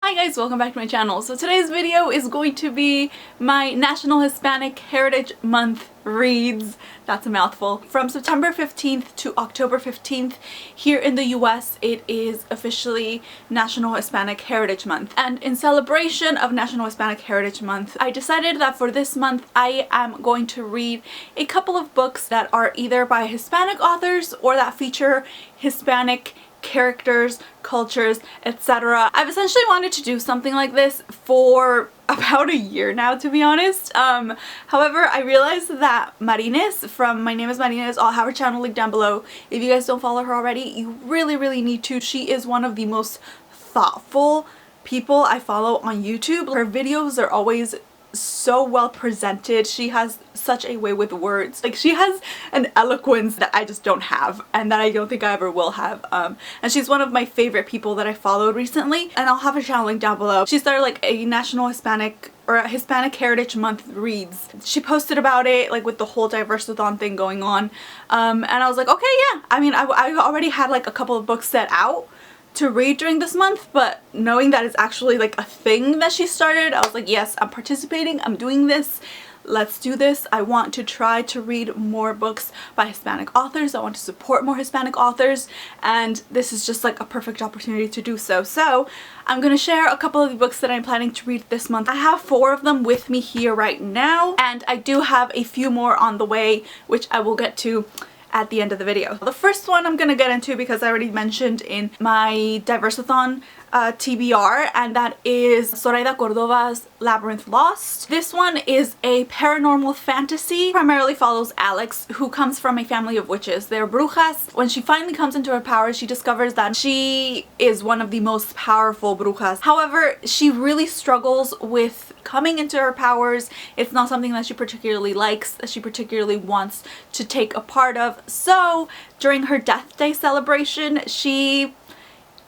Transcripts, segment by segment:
Hi guys, welcome back to my channel. So today's video is going to be my National Hispanic Heritage Month reads. That's a mouthful. From September 15th to October 15th, here in the US, it is officially National Hispanic Heritage Month. And in celebration of National Hispanic Heritage Month, I decided that for this month, I am going to read a couple of books that are either by Hispanic authors or that feature Hispanic characters, cultures, etc. I've essentially wanted to do something like this for about a year now, to be honest. However, I realized that Marines from My Name is Marines, I'll have her channel linked down below. If you guys don't follow her already, you really need to. She is one of the most thoughtful people I follow on YouTube. Her videos are always so well presented. She has such a way with words. Like, she has an eloquence that I just don't have and that I don't think I ever will have. And she's one of my favorite people that I followed recently, and I'll have her channel link down below. She started like a National Hispanic or a Hispanic Heritage Month reads. She posted about it, like with the whole Diversathon thing going on, and I was like, okay, yeah. I mean, I already had like a couple of books set out to read during this month, but knowing that it's actually like a thing that she started, I was like, yes, I'm participating, I'm doing this, let's do this. I want to try to read more books by Hispanic authors. I want to support more Hispanic authors, and this is just like a perfect opportunity to do so. So I'm gonna share a couple of the books that I'm planning to read this month. I have 4 of them with me here right now, and I do have a few more on the way, which I will get to at the end of the video. The first one I'm gonna get into because I already mentioned in my Diversathon TBR, and that is Zoraida Cordova's Labyrinth Lost. This one is a paranormal fantasy. Primarily follows Alex, who comes from a family of witches. They're brujas. When she finally comes into her powers, she discovers that she is one of the most powerful brujas. However, she really struggles with coming into her powers. It's not something that she particularly likes, that she particularly wants to take a part of. So during her death day celebration, she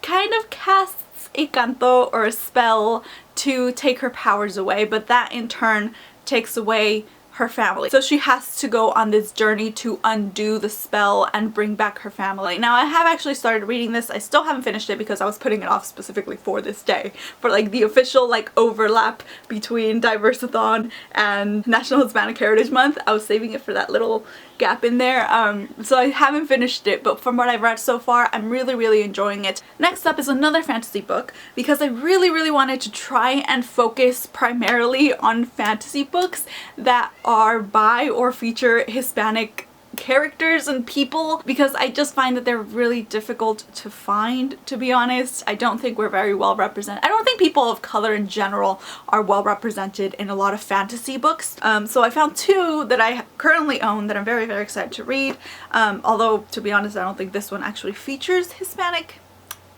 kind of casts a canto or a spell to take her powers away, but that in turn takes away her family. So she has to go on this journey to undo the spell and bring back her family. Now, I have actually started reading this. I still haven't finished it because I was putting it off specifically for this day, for like the official like overlap between Diversathon and National Hispanic Heritage Month. I was saving it for that little gap in there. So I haven't finished it, but from what I've read so far, I'm really enjoying it. Next up is another fantasy book, because I really wanted to try and focus primarily on fantasy books that are by or feature Hispanic characters and people, because I just find that they're really difficult to find, to be honest. I don't think we're very well represented. I don't think people of color in general are well represented in a lot of fantasy books. So I found 2 that I currently own that I'm very excited to read. Although, to be honest, I don't think this one actually features Hispanic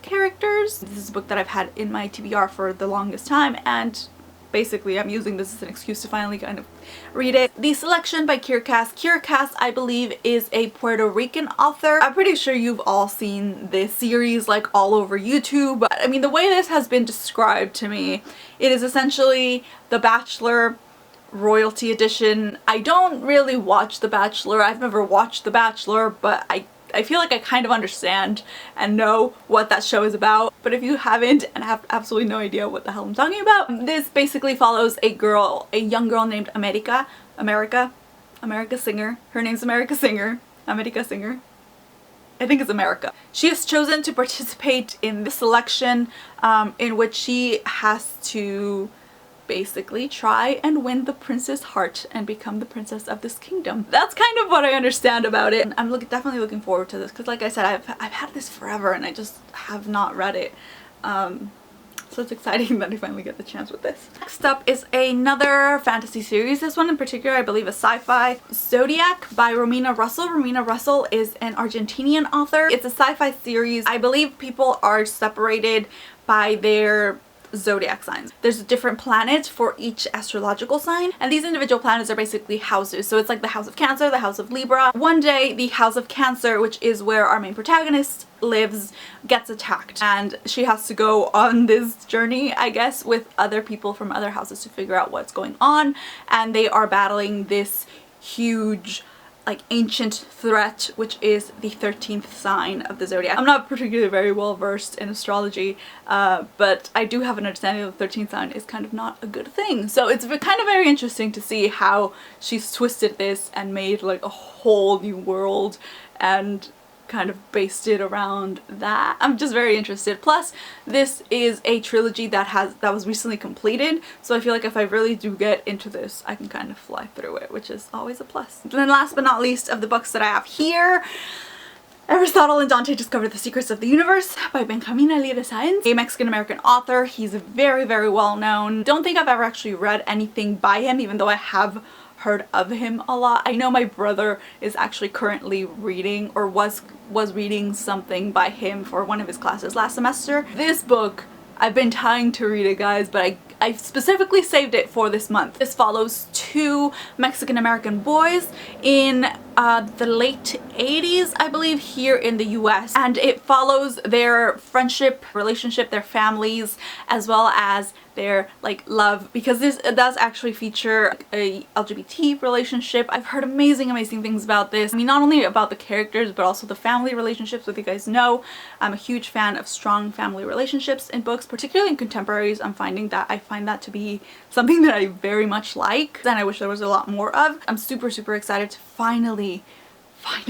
characters. This is a book that I've had in my TBR for the longest time, and basically I'm using this as an excuse to finally kind of read it. The Selection by Kiera. Kiera, I believe, is a Puerto Rican author. I'm pretty sure you've all seen this series like all over YouTube, but I mean, the way this has been described to me, it is essentially The Bachelor Royalty Edition. I don't really watch The Bachelor. I've never watched The Bachelor, but I feel like I kind of understand and know what that show is about. But if you haven't and have absolutely no idea what the hell I'm talking about, this basically follows a young girl named America Singer. Her name's America Singer. America Singer. I think it's America. She is chosen to participate in this selection in which she has to basically try and win the prince's heart and become the princess of this kingdom. That's kind of what I understand about it. I'm definitely looking forward to this, because like I said, I've had this forever and I just have not read it. So it's exciting that I finally get the chance with this. Next up is another fantasy series. This one in particular, I believe, is SciFi Zodiac by Romina Russell. Romina Russell is an Argentinian author. It's a sci-fi series. I believe people are separated by their zodiac signs. There's different planets for each astrological sign, and these individual planets are basically houses. So it's like the house of Cancer, the house of Libra. One day, the house of Cancer, which is where our main protagonist lives, gets attacked, and she has to go on this journey, I guess, with other people from other houses to figure out what's going on, and they are battling this huge like ancient threat, which is the 13th sign of the zodiac. I'm not particularly very well versed in astrology, but I do have an understanding that the 13th sign is kind of not a good thing. So it's kind of very interesting to see how she's twisted this and made like a whole new world and kind of based it around that. I'm just very interested. Plus, this is a trilogy that was recently completed, so I feel like if I really do get into this, I can kind of fly through it, which is always a plus. And then last but not least of the books that I have here, Aristotle and Dante Discovered the Secrets of the Universe by Benjamin Alire Saenz, a Mexican-American author. He's very, very well known. Don't think I've ever actually read anything by him, even though I have heard of him a lot. I know my brother is actually currently reading, or was reading something by him for one of his classes last semester. This book, I've been trying to read it, guys, but I specifically saved it for this month. This follows two Mexican-American boys in the late 80s, I believe, here in the US, and it follows their friendship, relationship, their families, as well as their like love, because this does actually feature a LGBT relationship. I've heard amazing things about this. I mean, not only about the characters but also the family relationships. With you guys know, I'm a huge fan of strong family relationships in books, particularly in contemporaries. I find that to be something that I very much like and I wish there was a lot more of. I'm super excited to finally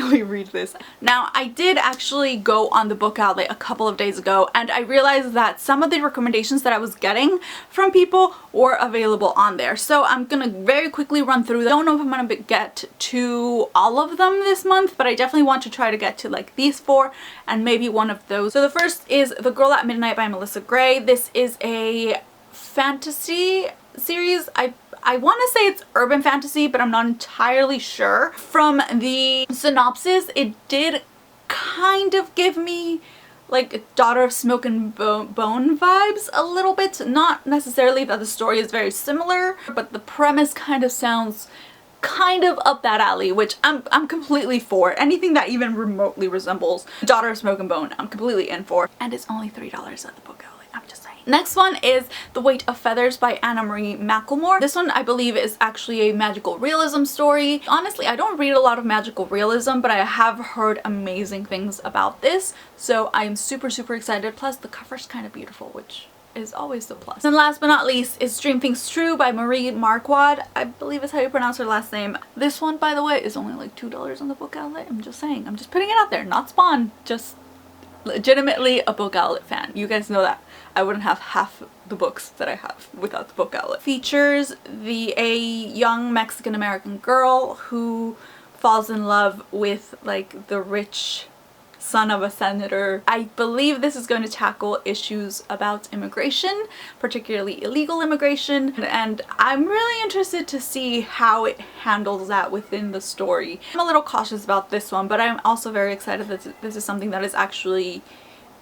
read this. Now, I did actually go on the book outlet a couple of days ago, and I realized that some of the recommendations that I was getting from people were available on there. So I'm gonna very quickly run through them. I don't know if I'm gonna get to all of them this month, but I definitely want to try to get to like these four and maybe one of those. So the first is The Girl at Midnight by Melissa Gray. This is a fantasy series. I want to say it's urban fantasy, but I'm not entirely sure. From the synopsis, it did kind of give me like Daughter of Smoke and Bone vibes a little bit. Not necessarily that the story is very similar, but the premise kind of sounds kind of up that alley, which I'm completely for. Anything that even remotely resembles Daughter of Smoke and Bone, I'm completely in for. And it's only $3 at the book outlet. I'm just saying. Next one is The Weight of Feathers by Anna-Marie McLemore. This one, I believe, is actually a magical realism story. Honestly, I don't read a lot of magical realism, but I have heard amazing things about this, so I'm super excited. Plus, the cover's kind of beautiful, which is always a plus. And last but not least is Dream Things True by Marie Marquardt. I believe is how you pronounce her last name. This one, by the way, is only like $2 on the book outlet. I'm just saying. I'm just putting it out there. Not spawn. Just legitimately a book outlet fan. You guys know that. I wouldn't have half the books that I have without the book outlet. Features a young Mexican-American girl who falls in love with like the rich son of a senator. I believe this is going to tackle issues about immigration, particularly illegal immigration, and I'm really interested to see how it handles that within the story. I'm a little cautious about this one, but I'm also very excited that this is something that is actually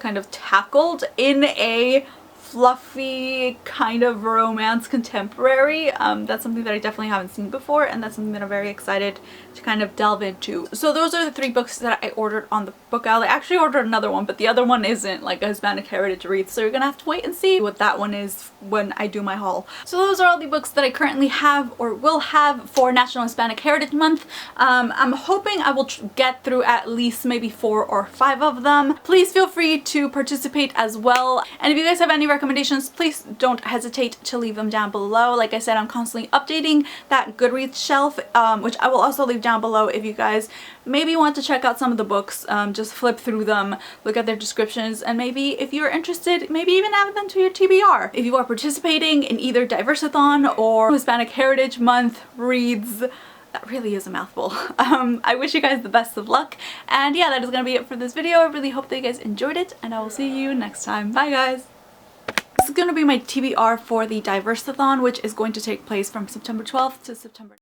kind of tackled in a fluffy kind of romance contemporary. That's something that I definitely haven't seen before, and that's something that I'm very excited to kind of delve into. So those are the 3 books that I ordered on the book outlet. I actually ordered another one, but the other one isn't like a Hispanic heritage read, so you're gonna have to wait and see what that one is when I do my haul. So those are all the books that I currently have or will have for National Hispanic Heritage Month. I'm hoping I will get through at least maybe 4 or 5 of them. Please feel free to participate as well, and if you guys have any recommendations, please don't hesitate to leave them down below. Like I said, I'm constantly updating that Goodreads shelf, which I will also leave down below if you guys maybe want to check out some of the books. Just flip through them, look at their descriptions, and maybe if you're interested, maybe even add them to your TBR. If you are participating in either Diversathon or Hispanic Heritage Month reads, that really is a mouthful. I wish you guys the best of luck, and yeah, that is gonna be it for this video. I really hope that you guys enjoyed it, and I will see you next time. Bye guys! This is going to be my TBR for the Diversathon, which is going to take place from September 12th to September